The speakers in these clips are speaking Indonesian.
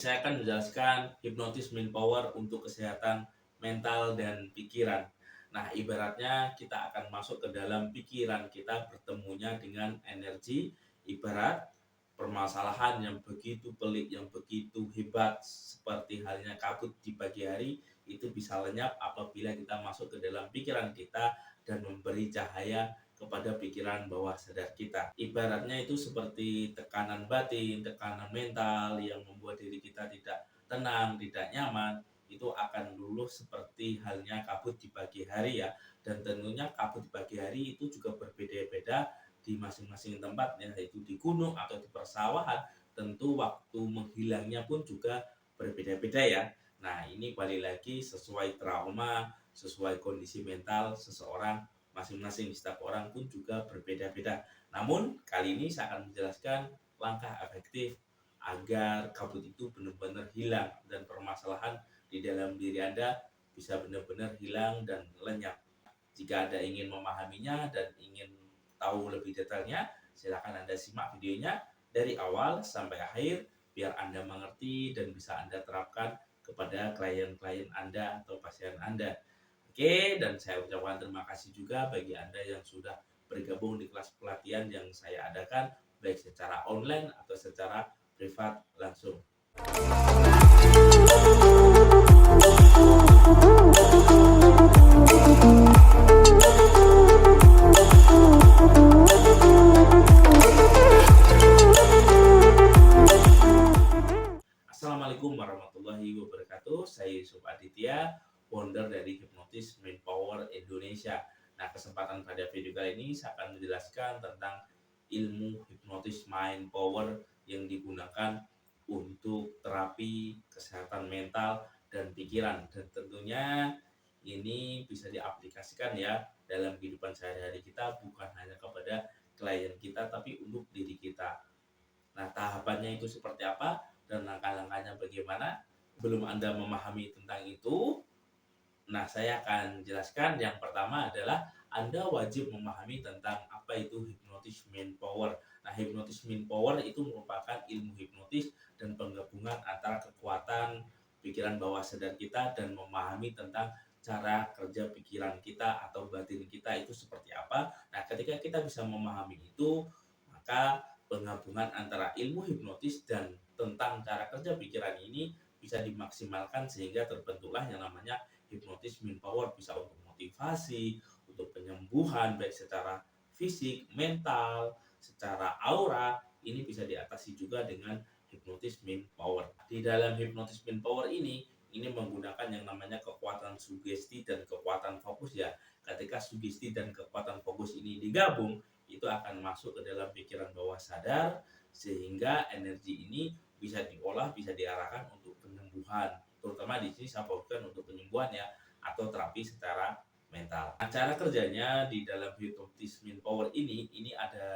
Saya akan menjelaskan hipnotis main power untuk kesehatan mental dan pikiran. Nah, ibaratnya kita akan masuk ke dalam pikiran kita bertemunya dengan energi, ibarat permasalahan yang begitu pelik, yang begitu hebat seperti halnya kabut di pagi hari itu bisa lenyap apabila kita masuk ke dalam pikiran kita dan memberi cahaya kepada pikiran bawah sadar kita. Ibaratnya itu seperti tekanan batin, tekanan mental yang membuat diri kita tidak tenang, tidak nyaman, itu akan luluh seperti halnya kabut di pagi hari ya. Dan tentunya kabut di pagi hari itu juga berbeda-beda di masing-masing tempat ya, yaitu di gunung atau di persawahan. Tentu waktu menghilangnya pun juga berbeda-beda ya. Nah, ini balik lagi sesuai trauma, sesuai kondisi mental seseorang masing-masing. Setiap orang pun juga berbeda-beda. Namun kali ini saya akan menjelaskan langkah efektif agar kabut itu benar-benar hilang dan permasalahan di dalam diri Anda bisa benar-benar hilang dan lenyap. Jika Anda ingin memahaminya dan ingin tahu lebih detailnya, silakan Anda simak videonya dari awal sampai akhir biar Anda mengerti dan bisa Anda terapkan kepada klien-klien Anda atau pasien Anda. Oke, dan saya ucapkan terima kasih juga bagi Anda yang sudah bergabung di kelas pelatihan yang saya adakan, baik secara online atau secara privat langsung. Assalamualaikum warahmatullahi wabarakatuh. Saya Yusuf Aditya, founder dari Hipnotis Main Power Indonesia. Nah, kesempatan pada video kali ini saya akan menjelaskan tentang ilmu hipnotis mind power yang digunakan untuk terapi kesehatan mental dan pikiran. Dan tentunya ini bisa diaplikasikan ya dalam kehidupan sehari-hari kita, bukan hanya kepada klien kita tapi untuk diri kita. Nah, tahapannya itu seperti apa dan langkah-langkahnya bagaimana? Belum Anda memahami tentang itu, nah saya akan jelaskan. Yang pertama adalah Anda wajib memahami tentang apa itu hypnotis main power. Nah, hypnotis main power itu merupakan ilmu hipnotis dan penggabungan antara kekuatan pikiran bawah sadar kita dan memahami tentang cara kerja pikiran kita atau batin kita itu seperti apa. Nah, ketika kita bisa memahami itu, maka penggabungan antara ilmu hipnotis dan tentang cara kerja pikiran ini bisa dimaksimalkan sehingga terbentuklah yang namanya hipnotis main power. Bisa untuk motivasi, untuk penyembuhan baik secara fisik, mental, secara aura, ini bisa diatasi juga dengan hipnotis main power. Di dalam hipnotis main power ini menggunakan yang namanya kekuatan sugesti dan kekuatan fokus ya. Ketika sugesti dan kekuatan fokus ini digabung, itu akan masuk ke dalam pikiran bawah sadar sehingga energi ini bisa diolah, bisa diarahkan untuk penyembuhan. Terutama di sini saya fokuskan untuk penyembuhan ya atau terapi secara mental. Nah, cara kerjanya di dalam hipnotis main power ini ada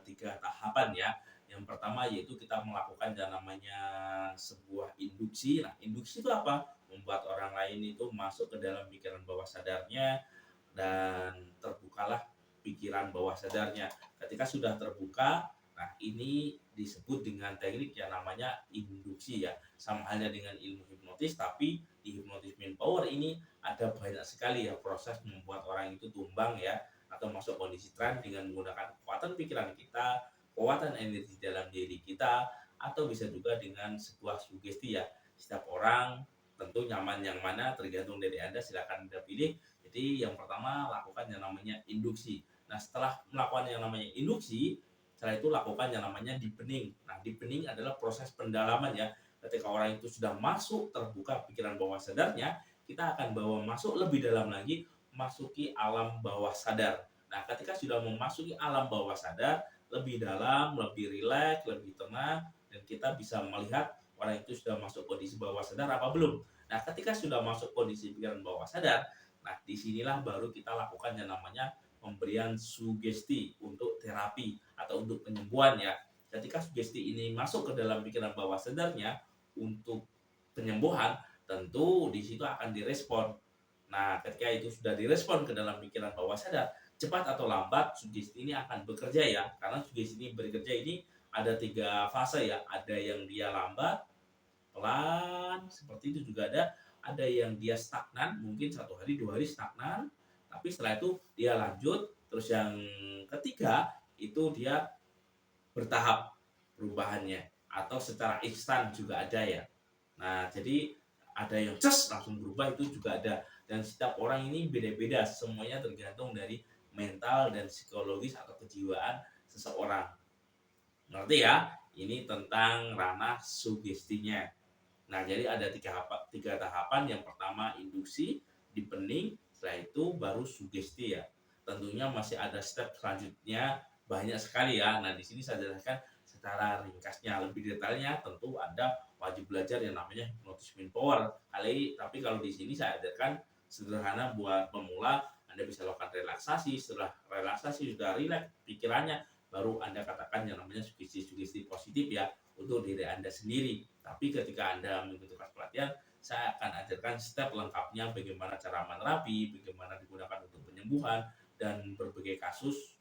3 tahapan ya. Yang pertama yaitu kita melakukan yang namanya sebuah induksi. Nah, induksi itu apa? Membuat orang lain itu masuk ke dalam pikiran bawah sadarnya dan terbukalah pikiran bawah sadarnya. Ketika sudah terbuka, nah ini disebut dengan teknik yang namanya induksi ya. Sama halnya dengan ilmu hipnotis, tapi di hipnotis main power ini ada banyak sekali ya proses membuat orang itu tumbang ya atau masuk kondisi trance dengan menggunakan kekuatan pikiran kita, kekuatan energi dalam diri kita, atau bisa juga dengan sebuah sugesti ya. Setiap orang tentu nyaman yang mana tergantung dari Anda, silakan Anda pilih. Jadi yang pertama lakukan yang namanya induksi. Nah, setelah melakukan yang namanya induksi, setelah itu lakukan yang namanya deepening. Nah, deepening adalah proses pendalaman ya. Ketika orang itu sudah masuk terbuka pikiran bawah sadarnya, kita akan bawa masuk lebih dalam lagi, masuki alam bawah sadar. Nah, ketika sudah memasuki alam bawah sadar, lebih dalam, lebih rileks, lebih tenang, dan kita bisa melihat orang itu sudah masuk kondisi bawah sadar apa belum. Nah, ketika sudah masuk kondisi pikiran bawah sadar, nah disinilah baru kita lakukan yang namanya pemberian sugesti untuk terapi atau untuk penyembuhan ya. Ketika sugesti ini masuk ke dalam pikiran bawah sadarnya untuk penyembuhan, tentu di situ akan direspon. Nah, ketika itu sudah direspon ke dalam pikiran bawah sadar, cepat atau lambat sugesti ini akan bekerja ya. Karena sugesti ini bekerja ini ada 3 fase ya. Ada yang dia lambat, pelan seperti itu juga ada yang dia stagnan, mungkin 1 hari 2 hari stagnan, tapi setelah itu dia lanjut. Terus yang ketiga itu dia bertahap perubahannya atau secara instan juga ada ya. Nah, jadi ada yang langsung berubah itu juga ada, dan setiap orang ini beda-beda, semuanya tergantung dari mental dan psikologis atau kejiwaan seseorang. Ngerti ya? Ini tentang ranah sugestinya. Nah, jadi ada tiga tahapan. Yang pertama induksi, deepening, setelah itu baru sugesti ya. Tentunya masih ada step selanjutnya banyak sekali ya. Nah, di sini saya jelaskan secara ringkasnya. Lebih detailnya tentu Anda wajib belajar yang namanya hypnosis main power. Tapi kalau di sini saya ajarkan sederhana buat pemula. Anda bisa lakukan relaksasi. Setelah relaksasi sudah rileks pikirannya, baru Anda katakan yang namanya sugesti-sugesti positif ya untuk diri Anda sendiri. Tapi ketika Anda mengikuti kelas pelatihan, saya akan ajarkan step lengkapnya bagaimana cara menerapi, bagaimana digunakan untuk penyembuhan, dan berbagai kasus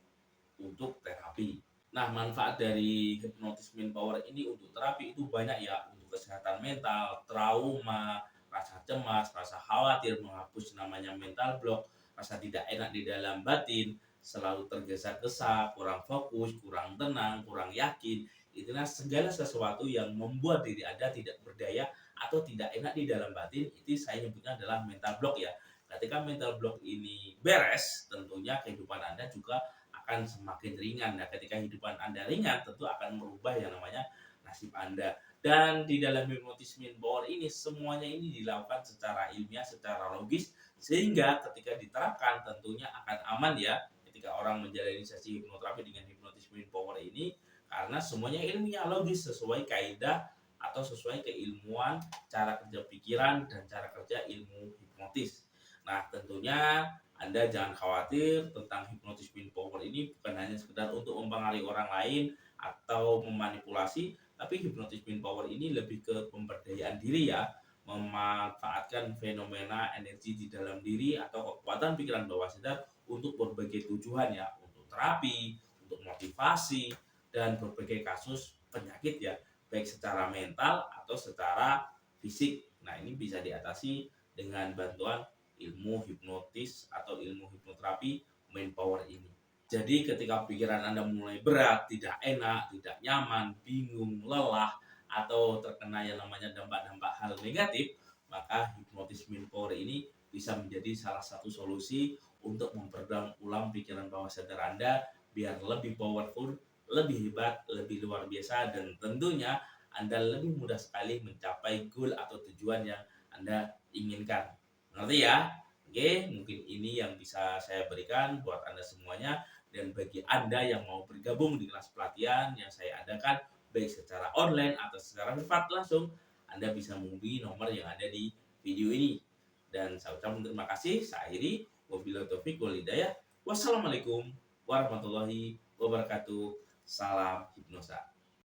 untuk terapi. Nah, manfaat dari hypnosis main power ini untuk terapi itu banyak ya, untuk kesehatan mental, trauma, rasa cemas, rasa khawatir, menghapus namanya mental block, rasa tidak enak di dalam batin, selalu tergesa-gesa, kurang fokus, kurang tenang, kurang yakin. Itulah segala sesuatu yang membuat diri Anda tidak berdaya atau tidak enak di dalam batin, itu saya nyebutnya adalah mental block ya. Ketika mental block ini beres, tentunya kehidupan Anda juga akan semakin ringan. Nah, ketika kehidupan Anda ringan, tentu akan merubah yang namanya nasib Anda. Dan di dalam hypnosis main power ini, semuanya ini dilakukan secara ilmiah, secara logis, sehingga ketika diterapkan tentunya akan aman ya. Ketika orang menjalani sesi hipnoterapi dengan hypnosis main power ini, karena semuanya ilmiah, logis, sesuai kaidah atau sesuai keilmuan cara kerja pikiran dan cara kerja ilmu hipnotis. Nah, tentunya Anda jangan khawatir tentang hypnosis main power ini bukan hanya sekedar untuk mempengaruhi orang lain atau memanipulasi, tapi hypnosis main power ini lebih ke pemberdayaan diri ya, memanfaatkan fenomena energi di dalam diri atau kekuatan pikiran bawah sadar untuk berbagai tujuan ya, untuk terapi, untuk motivasi, dan berbagai kasus penyakit ya, baik secara mental atau secara fisik. Nah, ini bisa diatasi dengan bantuan ilmu hipnotis atau ilmu hipnoterapi main power ini. Jadi ketika pikiran Anda mulai berat, tidak enak, tidak nyaman, bingung, lelah, atau terkena yang namanya dampak-dampak hal negatif, maka hipnotis main power ini bisa menjadi salah satu solusi untuk memperedam ulang pikiran bawah sadar Anda biar lebih powerful, lebih hebat, lebih luar biasa, dan tentunya Anda lebih mudah sekali mencapai goal atau tujuan yang Anda inginkan. Ngerti ya? Oke, mungkin ini yang bisa saya berikan buat Anda semuanya. Dan bagi Anda yang mau bergabung di kelas pelatihan yang saya adakan, baik secara online atau secara privat langsung, Anda bisa menghubungi nomor yang ada di video ini. Dan saya ucapkan terima kasih. Saya akhiri. Wabillahi taufiq wal hidayah. Wassalamualaikum warahmatullahi wabarakatuh. Salam hipnosa.